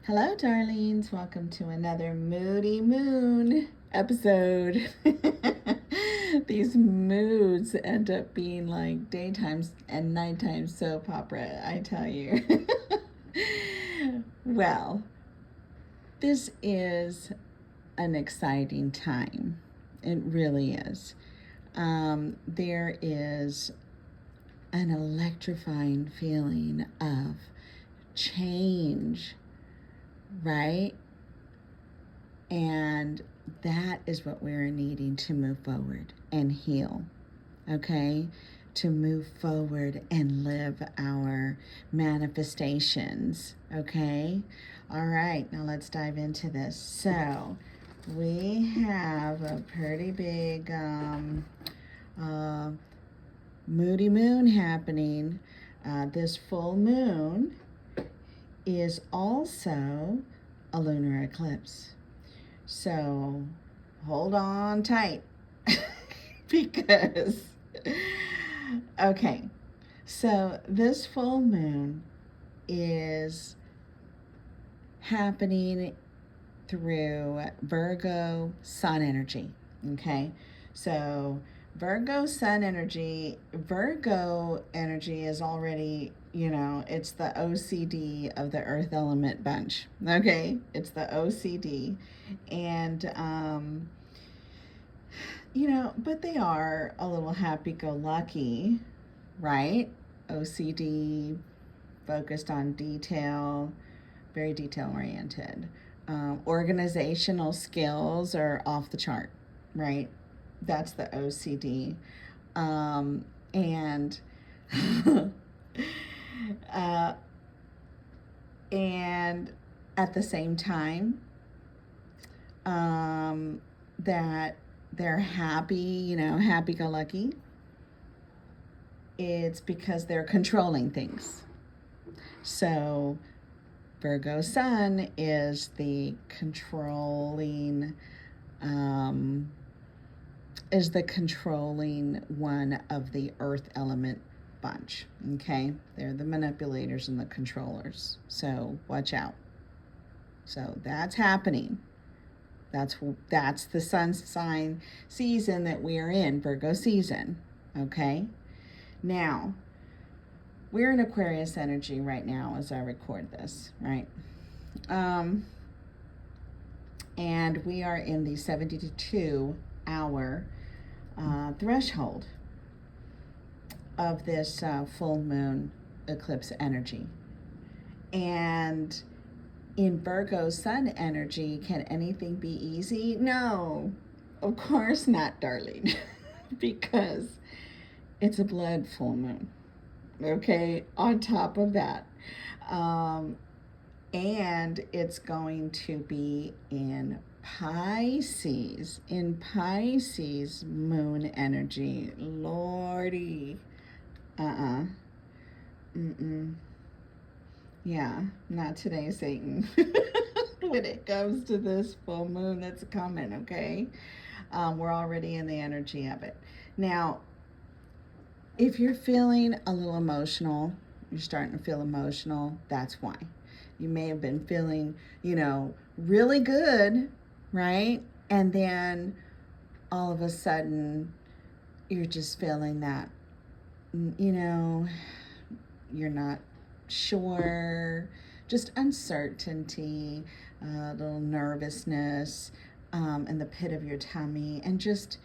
Hello, darlings. Welcome to another Moody Moon episode. These moods end up being like daytime and nighttime soap opera, I tell you. Well, this is an exciting time. It really is. There is an electrifying feeling of change, right? And that is what we're needing to move forward and heal, okay? To move forward and live our manifestations, okay? All right, now let's dive into this. So we have a pretty big moody moon happening. This full moon is also a lunar eclipse. So hold on tight because, okay, so this full moon is happening through Virgo sun energy, okay? So Virgo energy is already, it's the OCD of the earth element bunch, okay? It's the OCD. And, but they are a little happy-go-lucky, right? OCD, focused on detail, very detail-oriented. Organizational skills are off the chart, right? That's the OCD. And and at the same time, that they're happy, happy-go-lucky, it's because they're controlling things. So Virgo sun is the controlling one of the earth element bunch, okay? They're the manipulators and the controllers, so watch out. So that's happening. That's the sun sign season that we are in, Virgo season, okay? Now, we're in Aquarius energy right now as I record this, right? And we are in the 72-hour threshold of this full moon eclipse energy. And in Virgo sun energy, can anything be easy? No, of course not, darling, because it's a blood full moon, okay, on top of that. And it's going to be in Pisces moon energy. Lordy. Yeah, not today, Satan. When it comes to this full moon that's coming, okay? We're already in the energy of it. Now, if you're feeling a little emotional, you're starting to feel emotional, that's why. You may have been feeling, really good, right? And then all of a sudden, you're just feeling that, you're not sure, just uncertainty, a little nervousness in the pit of your tummy, and just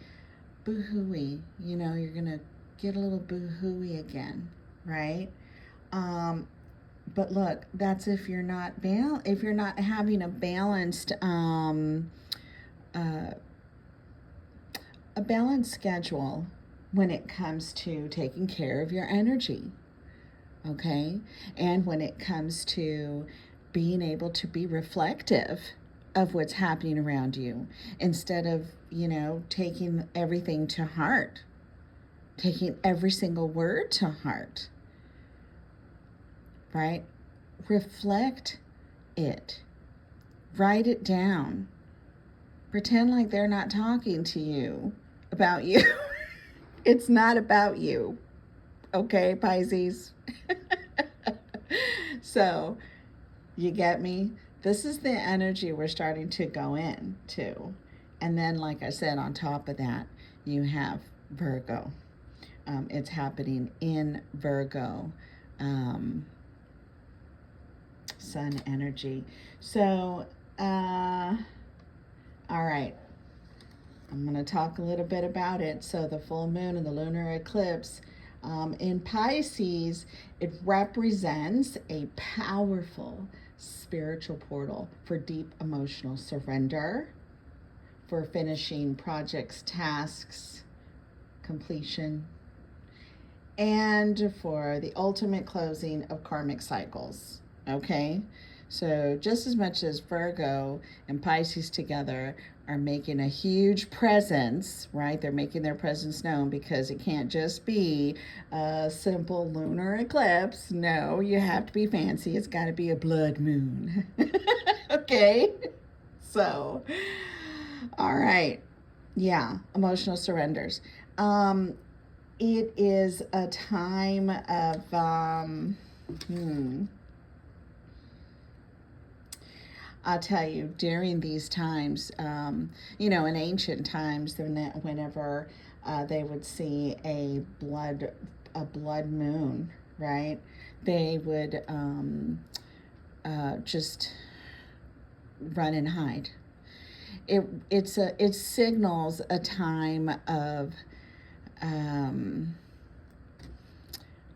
boo-hooey. You're going to get a little boo-hooey again, right? But look, that's if you're not having a balanced schedule when it comes to taking care of your energy, okay? And when it comes to being able to be reflective of what's happening around you, instead of, taking everything to heart, taking every single word to heart, right? Reflect it. Write it down. Pretend like they're not talking to you about you. It's not about you. Okay, Pisces? So, you get me? This is the energy we're starting to go into. And then, like I said, on top of that, you have Virgo. It's happening in Virgo. Sun energy. So, all right. I'm going to talk a little bit about it. So, the full moon and the lunar eclipse in Pisces, it represents a powerful spiritual portal for deep emotional surrender, for finishing projects, tasks, completion, and for the ultimate closing of karmic cycles. Okay? So, just as much as Virgo and Pisces together are making a huge presence, right? They're making their presence known, because it can't just be a simple lunar eclipse. No, you have to be fancy. It's got to be a blood moon. Okay? So, all right. Yeah, emotional surrenders. It is a time of, I'll tell you, during these times, in ancient times, whenever they would see a blood moon, right? They would just run and hide. It signals a time of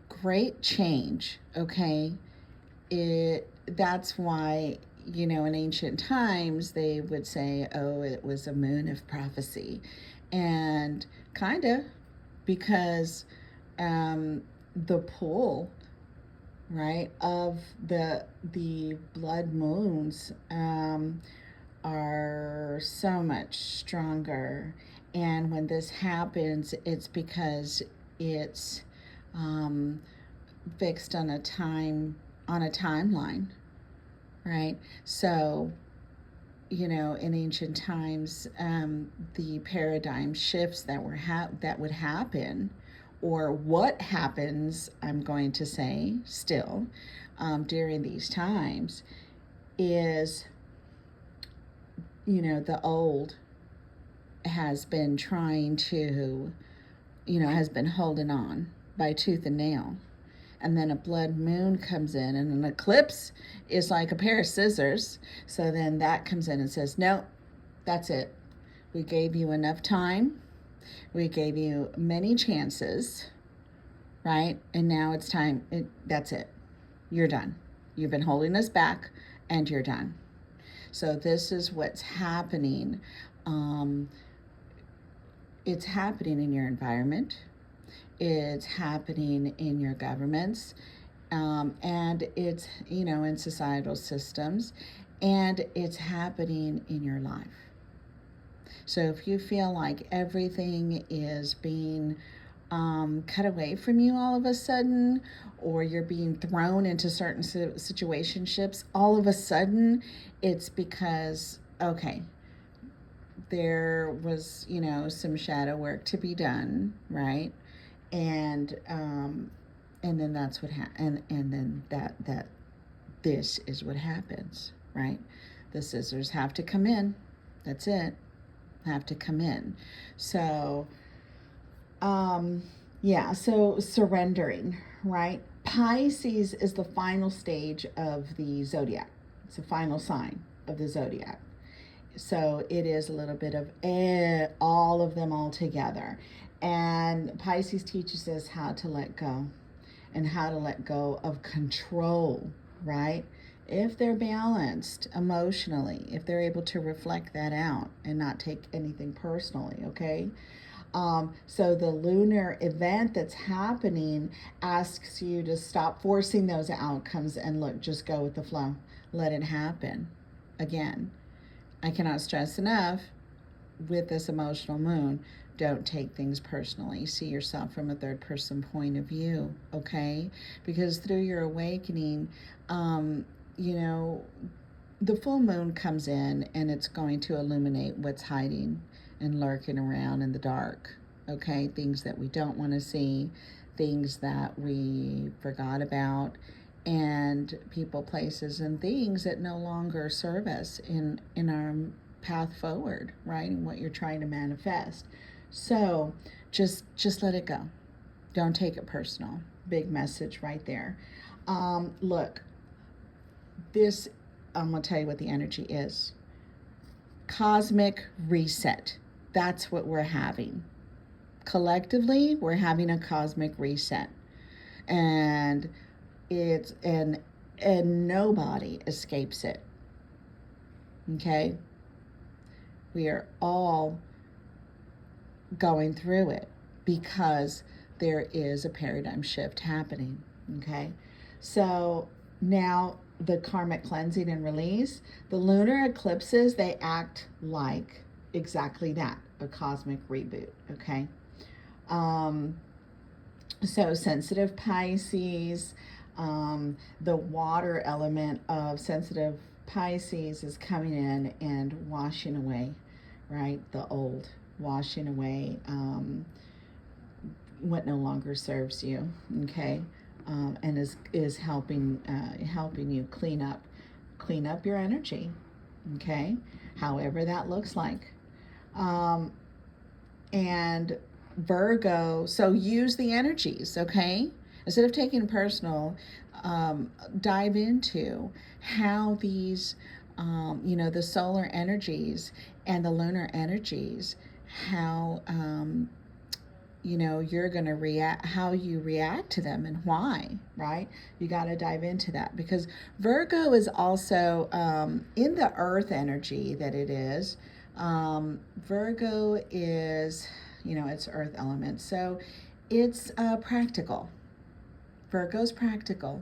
great change. Okay, that's why, in ancient times they would say, oh, it was a moon of prophecy, and kind of, because the pull, right, of the blood moons are so much stronger. And when this happens, it's because it's fixed on a timeline, right? So, in ancient times, the paradigm shifts that would happen, or what happens, I'm going to say, still, during these times, is, the old has been trying to, has been holding on by tooth and nail. And then a blood moon comes in, and an eclipse is like a pair of scissors. So then that comes in and says, no, that's it. We gave you enough time. We gave you many chances, right? And now it's time. That's it. You're done. You've been holding us back, and you're done. So this is what's happening. It's happening in your environment. It's happening in your governments, and it's, in societal systems, and it's happening in your life. So if you feel like everything is being cut away from you all of a sudden, or you're being thrown into certain situationships all of a sudden, it's because, okay, there was, some shadow work to be done, right? And then that's what and then that this is what happens, right? The scissors have to come in. That's it. Have to come in. So so surrendering, right? Pisces is the final stage of the zodiac. It's the final sign of the zodiac. So it is a little bit of all of them all together. And Pisces teaches us how to let go, and how to let go of control, right? If they're balanced emotionally, if they're able to reflect that out and not take anything personally, okay? So the lunar event that's happening asks you to stop forcing those outcomes and just go with the flow. Let it happen. Again, I cannot stress enough, with this emotional moon, don't take things personally. See yourself from a third person point of view, okay? Because through your awakening, the full moon comes in, and it's going to illuminate what's hiding and lurking around in the dark, okay? Things that we don't want to see, things that we forgot about, and people, places, and things that no longer serve us in our path forward, right? And what you're trying to manifest. So just let it go. Don't take it personal. Big message right there. Look, this, I'm going to tell you what the energy is. Cosmic reset. That's what we're having. Collectively, we're having a cosmic reset. And and nobody escapes it. Okay? We are all going through it because there is a paradigm shift happening. Okay? So now the karmic cleansing and release, the lunar eclipses, they act like exactly that, a cosmic reboot. Okay? So sensitive Pisces, the water element of sensitive Pisces is coming in and washing away, right? The old, washing away what no longer serves you, okay? And is helping you clean up your energy, okay? However that looks like. And Virgo, so use the energies, okay? Instead of taking it personal, dive into how these, the solar energies and the lunar energies, how, you're going to react, how you react to them and why, right? You got to dive into that because Virgo is also in the earth energy that it is. Virgo is, it's earth element. So it's practical. Virgo's practical.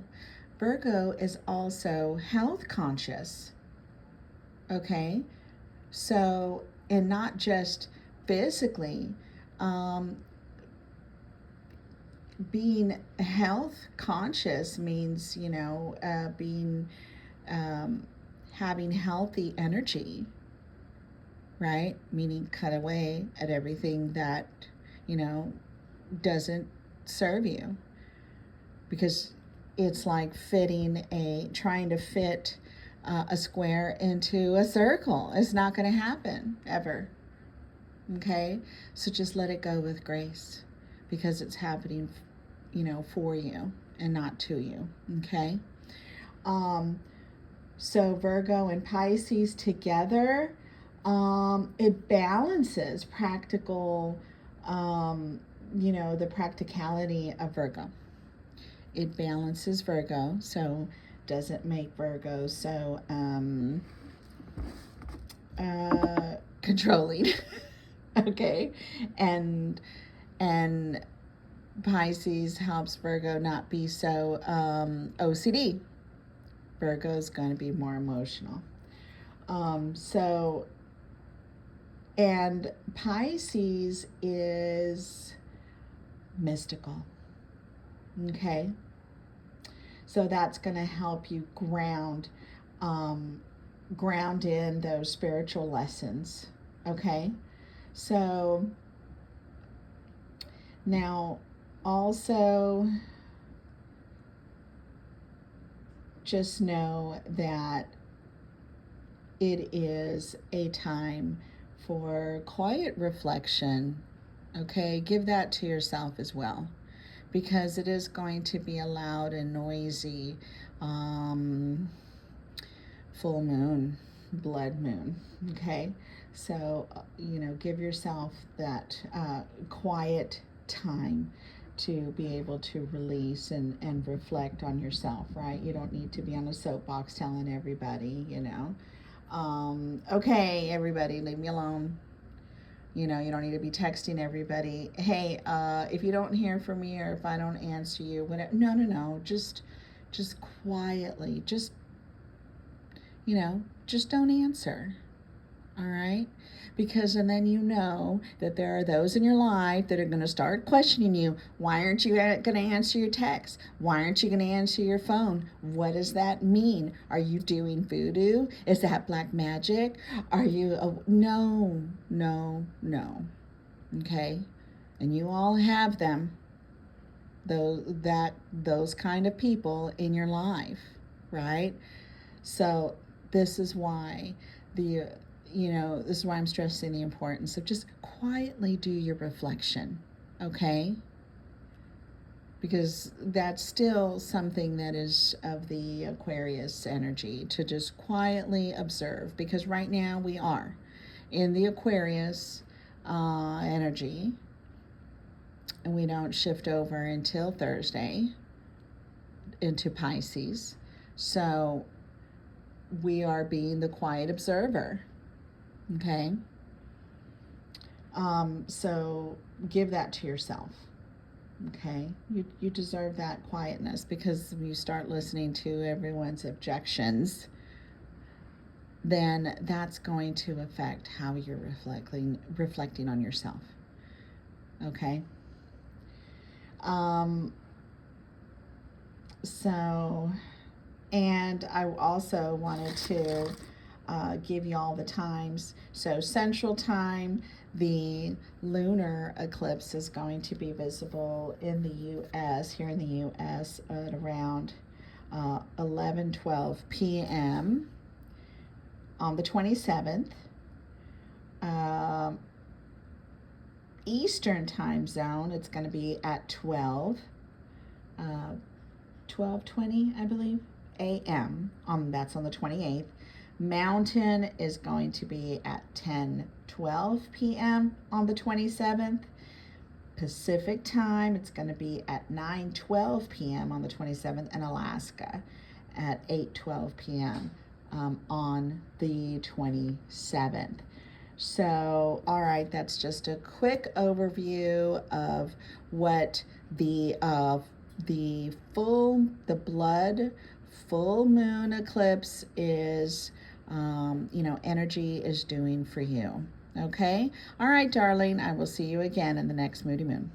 Virgo is also health conscious. Okay? So, and not just physically, being health conscious means, being, having healthy energy, right? Meaning cut away at everything that, doesn't serve you. Because it's like trying to fit a square into a circle. It's not going to happen ever. Okay? So just let it go with grace because it's happening, for you and not to you. Okay? So Virgo and Pisces together, it balances practical, the practicality of Virgo. It balances Virgo, so doesn't make Virgo so controlling. Okay, and Pisces helps Virgo not be so OCD. Virgo's going to be more emotional. And Pisces is mystical. Okay, so that's going to help you ground in those spiritual lessons. Okay, so now also just know that it is a time for quiet reflection. Okay, give that to yourself as well, because it is going to be a loud and noisy full moon, blood moon. Okay, so give yourself that quiet time to be able to release and reflect on yourself, right? You don't need to be on a soapbox telling everybody, okay, everybody, leave me alone. You don't need to be texting everybody, hey, if you don't hear from me or if I don't answer you, whatever. No. Just quietly, just don't answer. All right? Because, and then that there are those in your life that are going to start questioning you. Why aren't you going to answer your text? Why aren't you going to answer your phone? What does that mean? Are you doing voodoo? Is that black magic? Are you, no. Okay? And you all have them. those kind of people in your life, right? So this is why the this is why I'm stressing the importance of just quietly do your reflection, okay? Because that's still something that is of the Aquarius energy, to just quietly observe, because right now we are in the Aquarius energy, and we don't shift over until Thursday into Pisces. So we are being the quiet observer, okay? So give that to yourself, okay? You deserve that quietness, because if you start listening to everyone's objections, then that's going to affect how you're reflecting on yourself, okay? So, and I also wanted to give you all the times. So Central Time, the lunar eclipse is going to be visible in the U.S., here in the U.S., at around 11:12 p.m. on the 27th. Eastern time zone, it's going to be at 12:20, I believe, a.m. That's on the 28th. Mountain is going to be at 10:12 p.m. on the 27th. Pacific time, it's going to be at 9:12 p.m. on the 27th, and Alaska at 8:12 p.m. On the 27th. So, all right, that's just a quick overview of what the blood full moon eclipse is, energy is doing for you. Okay? All right, darling, I will see you again in the next Moody Moon.